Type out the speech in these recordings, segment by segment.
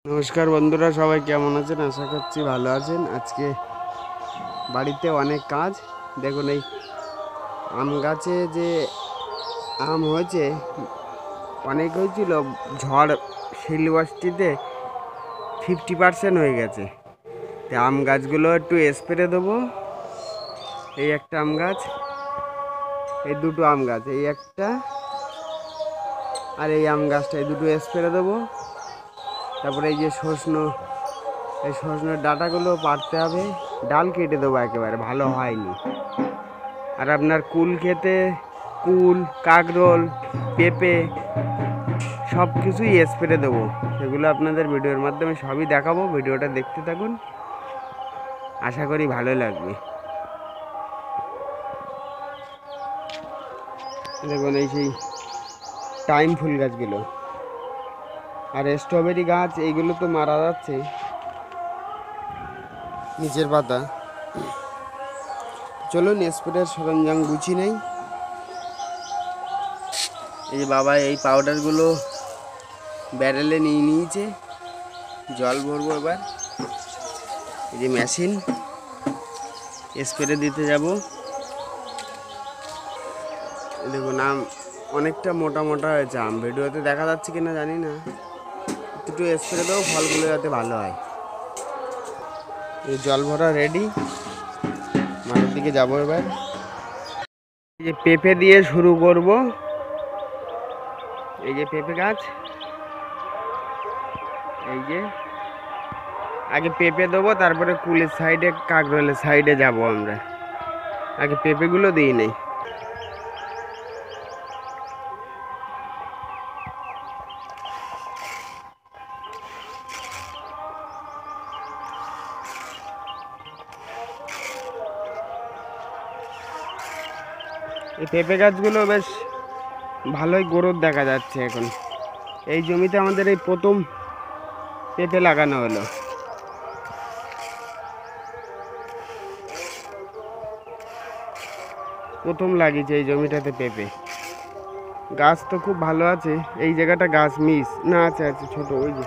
নমস্কার বন্ধুরা, সবাই কেমন আছেন? আশা করছি ভালো আছেন। আজকে বাড়িতে অনেক কাজ। দেখুন, এই আম গাছে যে আম হয়েছে অনেক হয়েছিল, ঝড় শিলবৃষ্টিতে 50% হয়ে গেছে। তো আম গাছগুলো একটু স্প্রে দেবো। এই একটা আম গাছ, এই দুটো আম গাছ, এই একটা আর এই আম গাছটা, এই দুটো স্প্রে দেবো। তারপরে এই যে এই সজনের ডাঁটাগুলো পাড়তে হবে, ডাল কেটে দেবো, একেবারে ভালো হয়নি। আর আপনার কুল, কাকরোল, পেঁপে সব কিছুই স্প্রে দেবো। সেগুলো আপনাদের ভিডিওর মাধ্যমে সবই দেখাবো। ভিডিওটা দেখতে থাকুন, আশা করি ভালো লাগবে। দেখুন, এই সেই টাইম ফুল গাছগুলো আর স্ট্রবেরি গাছ, এইগুলো তো মারা যাচ্ছে নিচের পাতা। চলুন স্প্রের সরঞ্জাম গুছিয়ে নেই। এই যে বাবা এই পাউডারগুলো ব্যারেলে নিয়ে নিয়েছে, জল ভরবো এবার। এই যে মেশিন, স্প্রে দিতে যাব। দেখুন, আম অনেকটা মোটা মোটা হয়েছে। আম ভিডিওতে দেখা যাচ্ছে কিনা জানি না। একটু স্প্রে দেবো, ফলগুলো যাতে ভালো হয়। এই জল ভরা রেডি, মাঠের দিকে যাবো এবার। এই যে পেঁপে দিয়ে শুরু করব। এই যে পেঁপে গাছ, এই যে আগে পেঁপে দেবো, তারপরে কুলের সাইডে, কাকরোলের সাইডে যাব আমরা। আগে পেঁপেগুলো দিই নেই। এই পেঁপে গাছগুলো বেশ ভালোই গ্রোথ দেখা যাচ্ছে এখন। এই জমিতে আমাদের এই প্রথম পেঁপে লাগানো হলো। প্রথম লাগিয়েছে এই জমিটাতে পেঁপে। গাছ তো খুব ভালো আছে। এই জায়গাটা গাছ মিস না, আছে আছে ছোট, ওই যে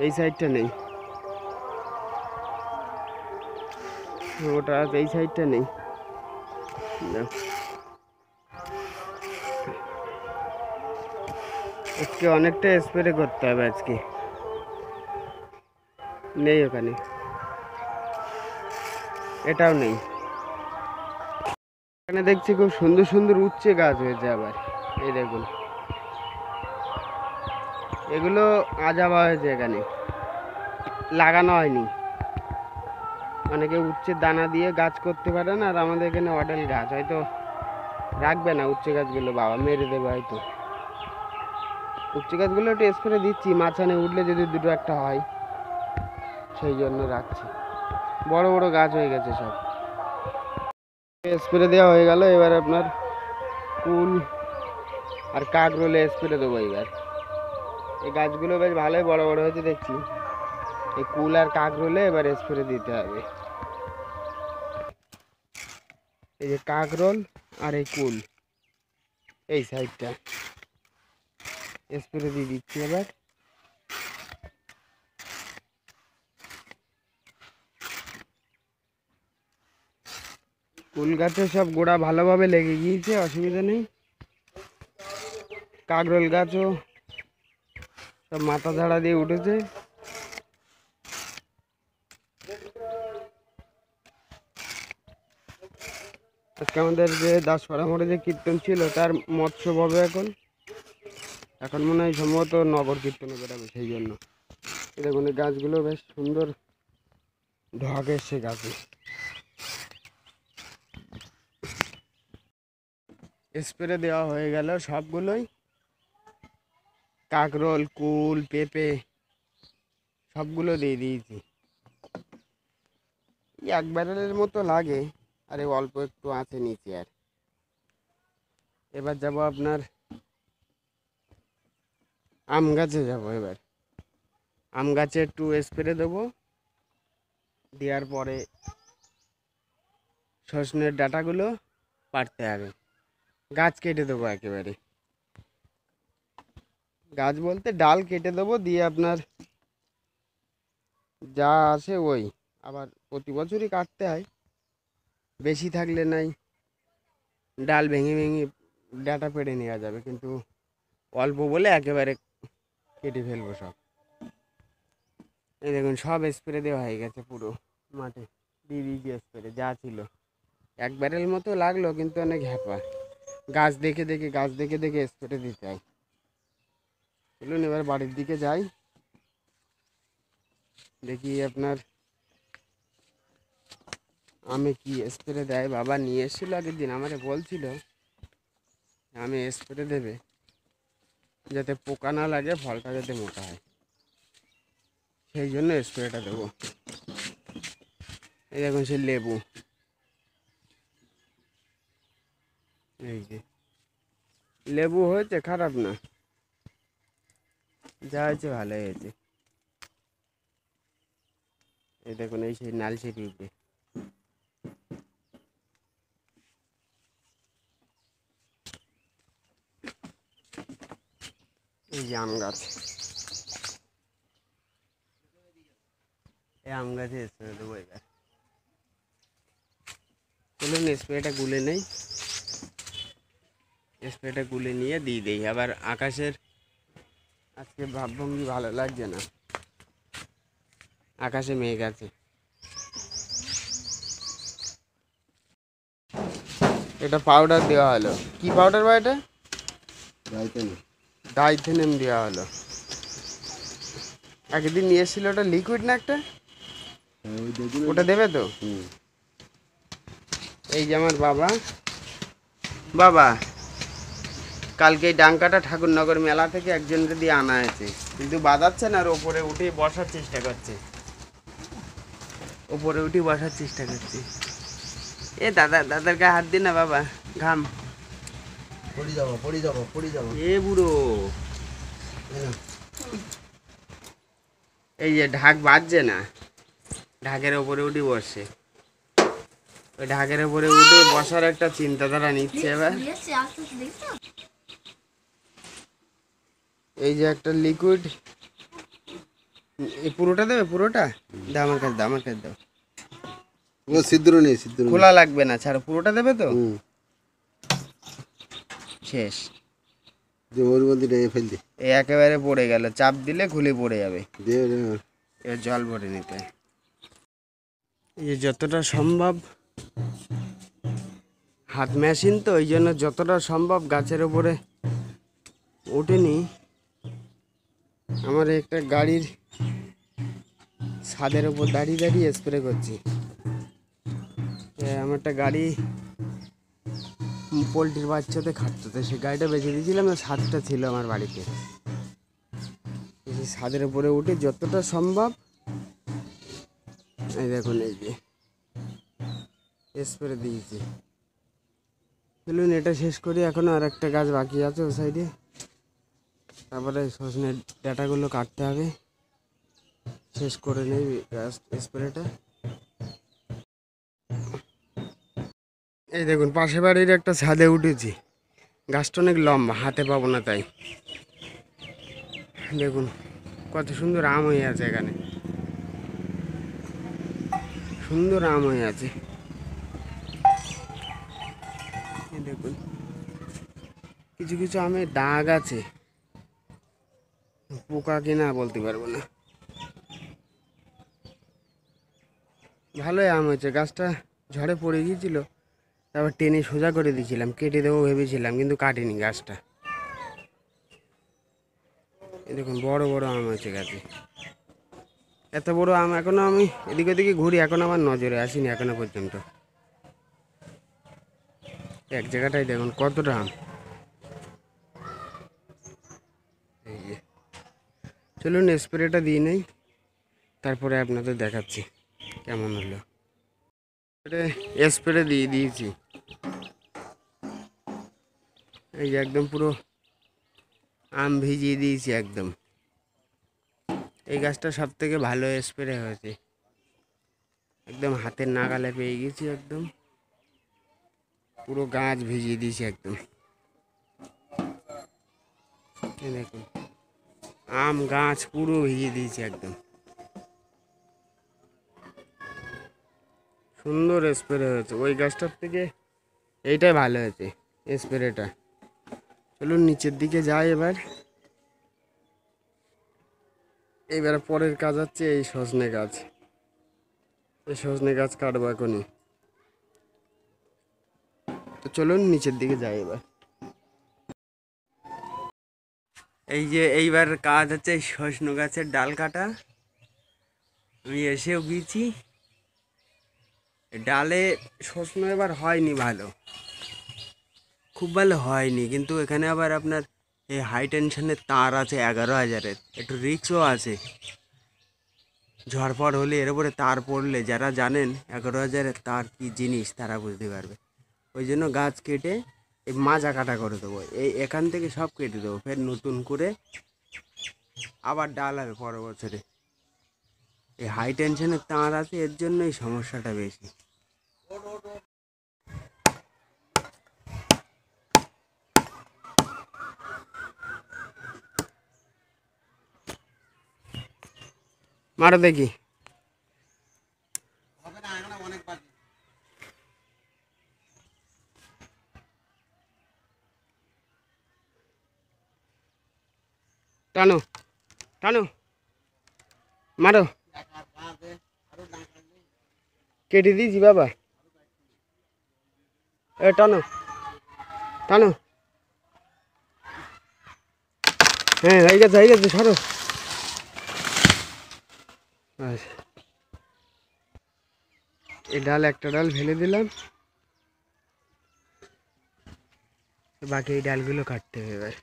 এই সাইডটা নেই, ওটা আছে, এই সাইডটা নেই। আজকে অনেকটা স্প্রে করতে হবে আজকে, নেই ওখানে, এটাও নেই। এখানে দেখছি খুব সুন্দর সুন্দর উচ্চে গাছ হয়েছে আবার। এই দেখুন, এগুলো আজাবা হয়েছে, এখানে লাগানো হয়নি। অনেকে উচ্ছে দানা দিয়ে গাছ করতে পারে না, আর আমাদের এখানে অডেল গাছ হয়তো রাখবে না। উচ্ছে গাছগুলো বাবা মেরে দেবে হয়তো। উচ্ছে গাছগুলো একটু স্প্রে দিচ্ছি, মাঝখানে উঠলে যদি দুটো একটা হয়, সেই জন্য রাখছি। বড় বড় গাছ হয়ে গেছে সব। স্প্রে দেওয়া হয়ে গেল। এবার আপনার কুল আর কাকরোলে স্প্রে দেবো এবার। এই গাছগুলো বেশ ভালোই বড় বড় হয়েছে দেখছি। এই কুল আর কাকরোলে এবার স্প্রে দিতে হবে। এই যে কাকরোল আর এই কুল, এই সাইডটা স্প্রে দিয়ে দিচ্ছি এবার। কুল গাছে সব গোড়া ভালোভাবে লেগে গিয়েছে, অসুবিধা নেই। কাকরোল গাছও সব মাথা ঝাড়া দিয়ে উঠেছে। আজকে আমাদের যে দাসপাড়া মোড়ে যে কীর্তন ছিল, তার মৎস্য হবে এখন। এখন মনে হয় সম্ভবত নগর কীর্তনে বেরোবে, সেই জন্য। দেখুন, এই গাছগুলো বেশ সুন্দর ঢক এসছে গাছে। স্প্রে দেওয়া হয়ে গেল সবগুলোই। কাকরোল, কুল, পেঁপে সবগুলো দিয়ে দিয়েছি। এক ব্যারেলের মতো লাগে, আর এই অল্প একটু আছে নিচে। আর এবার যাব আপনার আম গাছে যাব। এবার আম গাছে একটু স্প্রে দেবো, দেওয়ার পরে সজনের ডাঁটাগুলো পাড়তে হবে, গাছ কেটে দেবো একেবারে। গাছ বলতে ডাল কেটে দেবো, দিয়ে আপনার যা আসে ওই আবার প্রতি বছরই কাটতে হয়। বেশি থাকলে নাই ডাল ভেঙে ভেঙে ডাঁটা পেড়ে নেওয়া যাবে, কিন্তু অল্প বলে একেবারে কেটে ফেলবো সব। এই দেখুন সব স্প্রে দেওয়া হয়ে গেছে পুরো মাঠে, দিয়ে দিয়েছি স্প্রে যা ছিল। এক ব্যারেল মতো লাগলো, কিন্তু অনেক হ্যাপা। গাছ দেখে দেখে স্প্রে দিতে হয়। চলুন এবার বাড়ির দিকে যাই, দেখি আপনার আমি কি স্প্রে দেয়। বাবা নিয়ে এসেছিলো আগের দিন, আমারে বলছিল আমি স্প্রে দেবে যাতে পোকা না লাগে, ফলটা যাতে মোটা হয়, সেই জন্য স্প্রেটা দেবো। এই দেখুন সে লেবু, এই যে লেবু হয়েছে, খারাপ না, যা হয়েছে ভালোই হয়েছে। এই দেখুন এই সেই নালচে পিঁপড়ে, এই যে আম গাছ, এই আম গাছে স্প্রে দেবো এবার। চলুন স্প্রেটা গুলে নেই, স্প্রেটা গুলে নিয়ে দিয়ে দিই। আবার আকাশের আজকে ভাবভঙ্গি ভালো লাগছে না, আকাশে মেঘ আছে। এটা পাউডার দেওয়া হলো, কি পাউডার বা এটা? ডাইথেনেম দেওয়া হলো। একদিন নিয়ে এসেছিল, ওটা লিকুইড না একটা, ওটা দেবে তো? এই যে আমার বাবা, বাবা কালকে এই ডাঙ্কাটা ঠাকুরনগর মেলা থেকে একজনকে দিয়ে আনা হয়েছে, কিন্তু বাজাচ্ছে না, আর ওপরে উঠে বসার চেষ্টা করছে, ওপরে উঠে বসার চেষ্টা করছে। এ দাদা, দাদার গায়ে হাত দিন না বাবা, ঘাম পড়ে যাবো এ বুড়ো। এই যে ঢাক বাজছে না, ঢাকের ওপরে উঠে বসছে, ওই ঢাকের ওপরে উঠে বসার একটা চিন্তাধারা নিচ্ছে এবার। এই যে একটা লিকুইড, এই পুরোটা দেবে, পুরোটা দাও আমার কাছে, দাও আমার কাছে দাও। ও ছিদ্র নেই, ছিদ্র খোলা লাগবে না, ছাড়ো, পুরোটা দেবে তো। শেষ, যে ওর মধ্যে নিয়ে ফেলতে এই একেবারে পড়ে গেল, চাপ দিলে খুলে পড়ে যাবে, এর জল ভরে নিতে। এই যে যতটা সম্ভব, হাত মেশিন তো, ওই জন্য যতটা সম্ভব গাছের ওপরে ওঠেনি। আমার একটা গাড়ির ছাদের ওপর দাঁড়িয়ে দাঁড়িয়ে স্প্রে করছি। আমার একটা গাড়ি পোলট্রির বাচ্চাতে খাটতো, তো সেই গাড়িটা বেঁচে দিয়েছিলাম, ছাদটা ছিল আমার বাড়িতে। এই ছাদের উপরে উঠে যতটা সম্ভব, এই দেখুন এই যে স্প্রে দিয়েছি। চলুন এটা শেষ করি, এখনো আর একটা গাছ বাকি আছে ও সাইডে, তারপরে সজনের ডাঁটাগুলো কাটতে হবে, শেষ করে নেই গাছ স্প্রেটা। এই দেখুন পাশে বাড়ির একটা ছাদে উঠেছি, গাছটা অনেক লম্বা, হাতে পাবো না, তাই দেখুন কত সুন্দর আম হয়ে আছে এখানে, সুন্দর আম হয়ে আছে। দেখুন কিছু কিছু আমের দাগ আছে, পোকা কিনা বলতে পারবো না। ভালোই আম হয়েছে, গাছটা ঝড়ে পড়ে গিয়েছিল, তারপর টেনে সোজা করে দিয়েছিলাম, কেটে দেবো ভেবেছিলাম, কিন্তু কাটিনি গাছটা। এই দেখুন বড় বড় আম হয়েছে গাছে, এত বড় আম এখনো আমি এদিকে ওদিকে ঘুরি, এখন আমার নজরে আসেনি এখনো পর্যন্ত। এক জায়গাটায় দেখুন কতটা আম। এই যে চলুন স্প্রেটা দিয়ে নেই, তারপরে আপনাদের দেখাচ্ছি কেমন হলো। স্প্রে দিয়ে দিয়েছি, এই যে একদম পুরো আম ভিজিয়ে দিয়েছি একদম। এই গাছটা সব থেকে ভালো স্প্রে হয়েছে, একদম হাতের নাগালে পেয়ে গেছি, একদম পুরো গাছ ভিজিয়ে দিয়েছি একদম। এই দেখুন আম গাছ পুরো ভিজিয়ে দিয়েছে একদম। সুন্দর স্প্রে হয়েছে, ওই গাছটার থেকে এইটাই ভালো হয়েছে স্প্রেটা। চলুন নিচের দিকে যাই এবার। এবার পরের কাজ হচ্ছে এই সজনে গাছ। এই সজনে গাছ কাটবো এখনই। তো চলুন নিচের দিকে যাই এবার। এই যে এইবার কাজ হচ্ছে এই সজনে গাছের ডাল কাটা। আমি এসেও গিয়েছি। ডালে সজনে এবার হয়নি ভালো, খুব ভালো হয়নি, কিন্তু এখানে আবার আপনার এই হাই টেনশনের তার আছে 11,000-এর, একটু রিস্কও আছে। ঝড়ফড় হলে এর উপরে তার পড়লে যারা জানেন 11,000-এর তার কি জিনিস তারা বুঝতে পারবে। ওই জন্য গাছ কেটে এই মাজা কাটা করে দেবো, এই এখান থেকে সব কেটে দেবো, ফের নতুন করে আবার ডাল হবে পরের বছরে। এই হাই টেনশনের তার আছে, এর জন্য এই সমস্যাটা বেশি। মারো দেখি। টানো টানো, মারো। কেটে দিয়েছি বাবা, এ টানো টানো। হ্যাঁ হয়ে গেছে সরো। আচ্ছা, এই ডাল একটা ডাল ফেলে দিলাম, বাকি এই ডালগুলো কাটতে হবে এবার।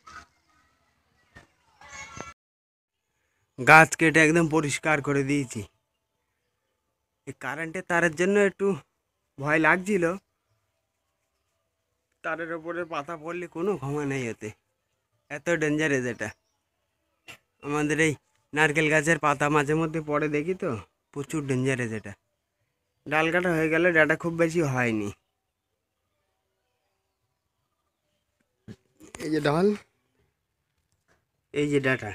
গাছ কেটে একদম পরিষ্কার করে দিয়েছি। এই কারেন্টের তারের জন্য একটু ভয় লাগছিল, তারের ওপরে পাতা পড়লে কোনো ক্ষমা নেই এতে, এত ডেঞ্জারাস এটা। আমাদের এই নারকেল গাছের পাতা মাঝে মধ্যে পড়ে দেখি তো, প্রচুর ডেঞ্জারাস এটা। ডাল কাটা হয়ে গেলে ডাটা খুব বেশি হয়নি। এই যে ডাল, এই যে ডাটা,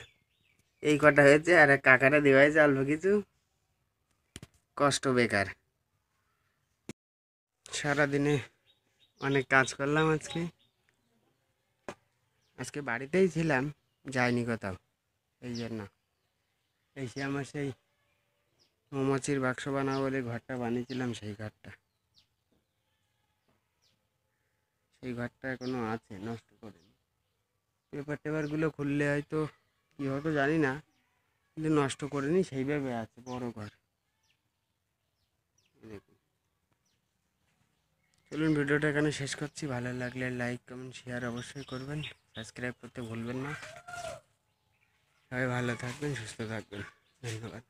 এই কটা হয়েছে, আর এক কাকাটা দেওয়া হয়েছে অল্প কিছু, কষ্ট বেকার। সারাদিনে অনেক কাজ করলাম আজকে। আজকে বাড়িতেই ছিলাম, যাইনি কোথাও, এই জন্য। এই সে আমার সেই মৌমাছির বাক্স বানাবো বলে ঘরটা বানিয়েছিলাম, সেই ঘরটা এখনো আছে, নষ্ট করিনি। পেপার টেপারগুলো খুললে হয়তো কী হতো জানি না, কিন্তু নষ্ট করিনি, সেইভাবে আছে বড় ঘর। দেখুন, চলুন ভিডিওটা এখানে শেষ করছি। ভালো লাগলে লাইক কমেন্ট শেয়ার অবশ্যই করবেন, সাবস্ক্রাইব করতে ভুলবেন না। সবাই ভালো থাকবেন, সুস্থ থাকবেন, ধন্যবাদ।